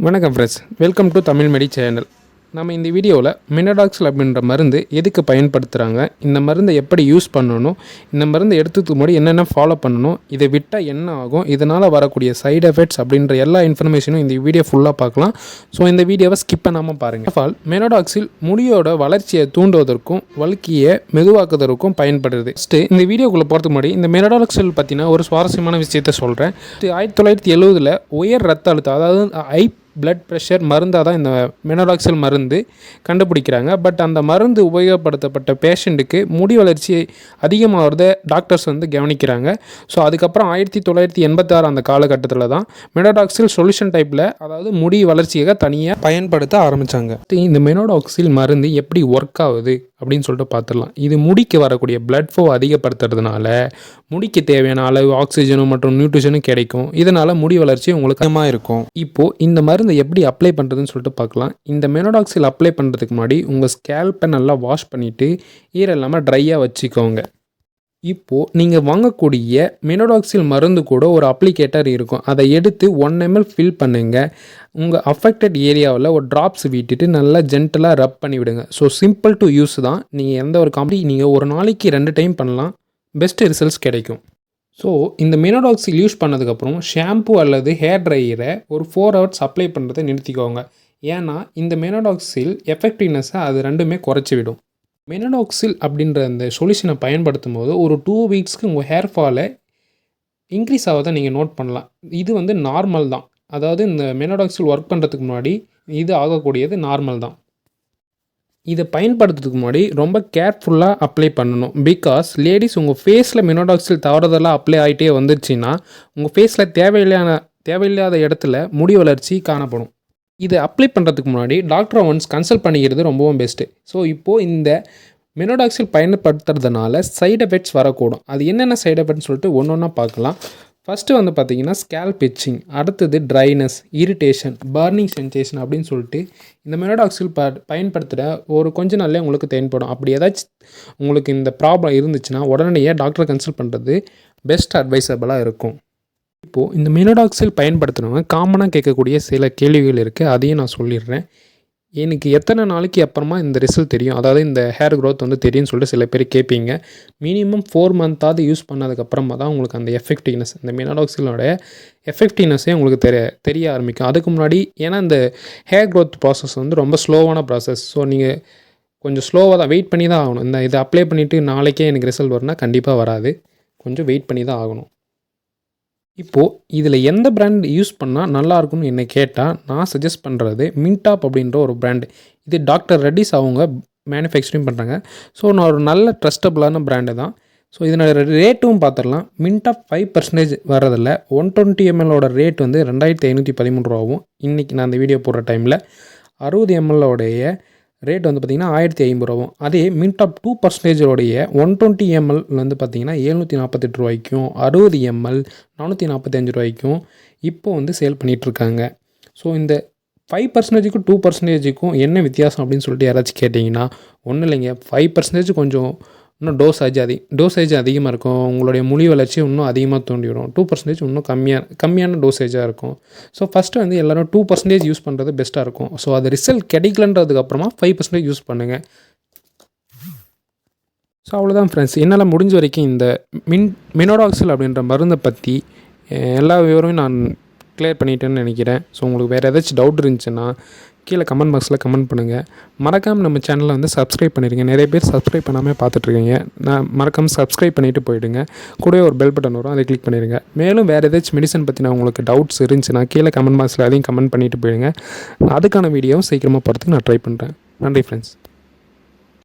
வணக்கம் friends, welcome to Tamil medi channel. நம்ம இந்த வீடியோவில் மினடாக்சில் அப்படின்ற மருந்து எதுக்கு பயன்படுத்துகிறாங்க, இந்த மருந்தை எப்படி யூஸ் பண்ணணும், இந்த மருந்து எடுத்துக்கு முன்னாடி என்னென்ன ஃபாலோ பண்ணணும், இதை விட்டால் என்ன ஆகும், இதனால் வரக்கூடிய சைடு எஃபெக்ட்ஸ் அப்படின்ற எல்லா இன்ஃபர்மேஷனும் இந்த வீடியோ ஃபுல்லாக பார்க்கலாம். ஸோ இந்த வீடியோவை ஸ்கிப் பண்ணாமல் பாருங்கள். ஆல் மினடாக்சில் முடியோட வளர்ச்சியை தூண்டுவதற்கும் வளர்ச்சியை மெதுவாக்குவதற்கும் பயன்படுது. ஃபஸ்ட்டு இந்த வீடியோக்குள்ளே போகிறதுக்கு முன்னாடி இந்த மினடாக்சில் பற்றின ஒரு சுவாரஸ்யமான விஷயத்தை சொல்கிறேன். 1970 உயர் ரத்த அழுத்தம், அதாவது பிளட் ப்ரெஷர் மருந்தாக தான் இந்த மினடாக்சில் மருந்து கண்டுபிடிக்கிறாங்க. பட் அந்த மருந்து உபயோகப்படுத்தப்பட்ட பேஷண்ட்டுக்கு முடி வளர்ச்சி அதிகமாகிறத டாக்டர்ஸ் கவனிக்கிறாங்க. ஸோ அதுக்கப்புறம் 1986 அந்த காலகட்டத்தில் தான் மினடாக்சில் சொல்யூஷன் டைப்பில், அதாவது முடி வளர்ச்சியாக தனியாக பயன்படுத்த ஆரம்பித்தாங்க. இந்த மினடாக்சில் மருந்து எப்படி ஒர்க் ஆகுது அப்படின்னு சொல்லிட்டு பார்த்துடலாம். இது முடிக்கு வரக்கூடிய பிளட் ஃப்ளோ அதிகப்படுத்துறதுனால முடிக்கு தேவையான அளவு ஆக்சிஜனும் மற்றும் நியூட்ரிஷனும் கிடைக்கும். இதனால் முடி வளர்ச்சி உங்களுக்கு அதிகமாக இருக்கும். இப்போது இந்த மருந்து எப்படி அப்ளை பண்ணுறதுன்னு சொல்லிட்டு பார்க்கலாம். இந்த மினடாக்சில் அப்ளை பண்ணுறதுக்கு முன்னாடி உங்கள் ஸ்கேல்பை நல்லா வாஷ் பண்ணிவிட்டு ஈரம் இல்லாமல் ட்ரையாக வச்சுக்கோங்க. இப்போது நீங்கள் வாங்கக்கூடிய மினடாக்சில் மருந்து கூட ஒரு அப்ளிகேட்டர் இருக்கும். அதை எடுத்து 1 ml ஃபில் பண்ணுங்கள். உங்கள் அஃபெக்டட் ஏரியாவில் ஒரு ட்ராப்ஸ் விட்டுட்டு நல்லா ஜென்டலாக ரப் பண்ணி விடுங்க. ஸோ சிம்பிள் டு யூஸ் தான். நீங்கள் எந்த ஒரு நீங்கள் ஒரு நாளைக்கு 2 டைம் பண்ணலாம், பெஸ்ட் ரிசல்ட்ஸ் கிடைக்கும். ஸோ இந்த மினடாக்சில் யூஸ் பண்ணதுக்கப்புறம் ஷாம்பு அல்லது ஹேர் ட்ரையரை ஒரு 4 hours அப்ளை பண்ணுறதை நிறுத்திக்கோங்க. ஏன்னா இந்த மினடாக்சில் எஃபெக்டிவ்னஸை அது ரெண்டுமே குறைச்சி விடும். மினடாக்சில் அப்படின்ற அந்த சொல்யூஷனை பயன்படுத்தும் போது ஒரு 2 weeksக்கு உங்கள் ஹேர் ஃபாலை இன்க்ரீஸ் ஆகாத நீங்கள் நோட் பண்ணலாம். இது நார்மல் தான். அதாவது இந்த மினடாக்சில் ஒர்க் பண்ணுறதுக்கு முன்னாடி இது ஆகக்கூடியது நார்மல் தான். இதை பயன்படுத்துறதுக்கு முன்னாடி ரொம்ப கேர்ஃபுல்லாக அப்ளை பண்ணணும். பிகாஸ் லேடிஸ் உங்கள் ஃபேஸில் மினடாக்சில் தவறுதலாக அப்ளை ஆகிட்டே வந்துருச்சுன்னா உங்கள் ஃபேஸில் தேவையில்லாத இடத்துல முடி வளர்ச்சி காணப்படும். இதை அப்ளை பண்ணுறதுக்கு முன்னாடி டாக்டரை ஒன்ஸ் கன்சல்ட் பண்ணிக்கிறது ரொம்பவும் பெஸ்ட்டு. ஸோ இப்போது இந்த மினடாக்சில் பயன்படுத்துறதுனால சைடு எஃபெக்ட்ஸ் வரக்கூடும். அது என்னென்ன சைடு எஃபெக்ட்ஸ் சொல்லிட்டு ஒன்று ஒன்றா பார்க்கலாம். ஃபஸ்ட்டு பார்த்திங்கன்னா ஸ்கேல்ப் இச்சிங், அடுத்தது ட்ரைனஸ், இரிட்டேஷன், பர்னிங் சென்சேஷன் அப்படின்னு சொல்லிட்டு இந்த மினடாக்சில் பயன்படுத்துகிற ஒரு கொஞ்ச நாள்லேயே உங்களுக்கு தென்படும். அப்படி ஏதாச்சும் உங்களுக்கு இந்த ப்ராப்ளம் இருந்துச்சுன்னா உடனடியாக டாக்டரை கன்சல்ட் பண்ணுறது பெஸ்ட் அட்வைசபிளாக இருக்கும். இப்போது இந்த மினடாக்சில் பயன்படுத்துகிறவங்க காமனாக கேட்கக்கூடிய சில கேள்விகள் இருக்குது. அதையும் நான் சொல்லிடுறேன். எனக்கு எத்தனை நாளைக்கு அப்புறமா இந்த ரிசல்ட் தெரியும், அதாவது இந்த ஹேர் க்ரோத் தெரியும்னு சொல்லிட்டு சில பேர் கேட்பீங்க. மினிமம் 4 months யூஸ் பண்ணதுக்கப்புறமா தான் உங்களுக்கு அந்த எஃபெக்டிவ்னஸ், இந்த மினடாக்சிலோட எஃபெக்டிவ்னஸே உங்களுக்கு தெரிய ஆரம்பிக்கும். அதுக்கு முன்னாடி ஏன்னா இந்த ஹேர் க்ரோத் ப்ராசஸ் ரொம்ப ஸ்லோவான ப்ராசஸ். ஸோ நீங்கள் கொஞ்சம் ஸ்லோவாக தான் வெயிட் பண்ணி தான் ஆகணும். இதை அப்ளை பண்ணிவிட்டு நாளைக்கே எனக்கு ரிசல்ட் வரும்னா கண்டிப்பாக வராது. கொஞ்சம் வெயிட் பண்ணி தான் ஆகணும். இப்போது இதில் எந்த பிராண்ட் யூஸ் பண்ணால் நல்லாயிருக்கும்னு என்னை கேட்டால் நான் சஜஸ்ட் பண்ணுறது மின்டாப் அப்படின்ற ஒரு பிராண்டு. இது டாக்டர் ரெட்டிஸ் அவங்க மேனுஃபேக்சரிங் பண்ணுறாங்க. ஸோ நான் ஒரு நல்ல ட்ரஸ்டபுளான பிராண்டு தான். ஸோ இதனோட ரேட்டும் பார்த்துடலாம். மின்டாப் 5% வர்றதில்ல. 120 ml ரேட் 2513 ரூபாவும். இன்றைக்கி நான் அந்த வீடியோ போடுற டைமில் 60 ml ரேட் பார்த்திங்கன்னா 1050 ரூபாவும். அதே மின்டாப் 2% 120 ml பார்த்திங்கன்னா 748 ரூபாய்க்கும், 60 ml 445 ரூபாய்க்கும் இப்போ சேல் பண்ணிகிட்ருக்காங்க. ஸோ இந்த 5%க்கும் 2%க்கும் என்ன வித்தியாசம் அப்படின்னு சொல்லிட்டு யாராச்சும் கேட்டிங்கன்னா ஒன்றும் இல்லைங்க. 5% கொஞ்சம் இன்னும் டோசேஜ் அதிகமாக இருக்கும். உங்களுடைய முடி வளர்ச்சி இன்னும் அதிகமாக தூண்டிவிடும். 2% இன்னும் கம்மியான டோசேஜாக இருக்கும். ஸோ ஃபஸ்ட்டு எல்லோரும் 2% யூஸ் பண்ணுறது பெஸ்ட்டாக இருக்கும். ஸோ அது ரிசல்ட் கிடைக்கலன்றதுக்கப்புறமா 5% யூஸ் பண்ணுங்கள். ஸோ அவ்வளோதான் ஃப்ரெண்ட்ஸ். என்னால் முடிஞ்ச வரைக்கும் இந்த மினடாக்சில் அப்படின்ற மருந்தை பற்றி எல்லா விவரமும் நான் கிளியர் பண்ணிட்டேன்னு நினைக்கிறேன். ஸோ உங்களுக்கு வேறு ஏதாச்சும் டவுட் இருந்துச்சுன்னா கீழே கமெண்ட் பாக்ஸில் கமெண்ட் பண்ணுங்கள். மறக்காமல் நம்ம சேனலை சப்ஸ்கிரைப் பண்ணிடுங்க. நிறைய பேர் சப்ஸ்கிரைப் பண்ணாமல் பார்த்துட்ருக்கீங்க. நான் மறக்காமல் சப்ஸ்கிரைப் பண்ணிவிட்டு போயிடுங்க. கூடவே ஒரு பெல் பட்டன் வரும், அதை கிளிக் பண்ணிடுங்க. மேலும் வேறு ஏதாச்சும் மெடிசன் பற்றின உங்களுக்கு டவுட்ஸ் இருந்துச்சுன்னா கீழே கமெண்ட் பாக்ஸில் அதையும் கமெண்ட் பண்ணிவிட்டு போயிடுங்க. அதுக்கான வீடியோவும் சீக்கிரமாக போகிறதுக்கு நான் ட்ரை பண்ணுறேன். நன்றி ஃப்ரெண்ட்ஸ்.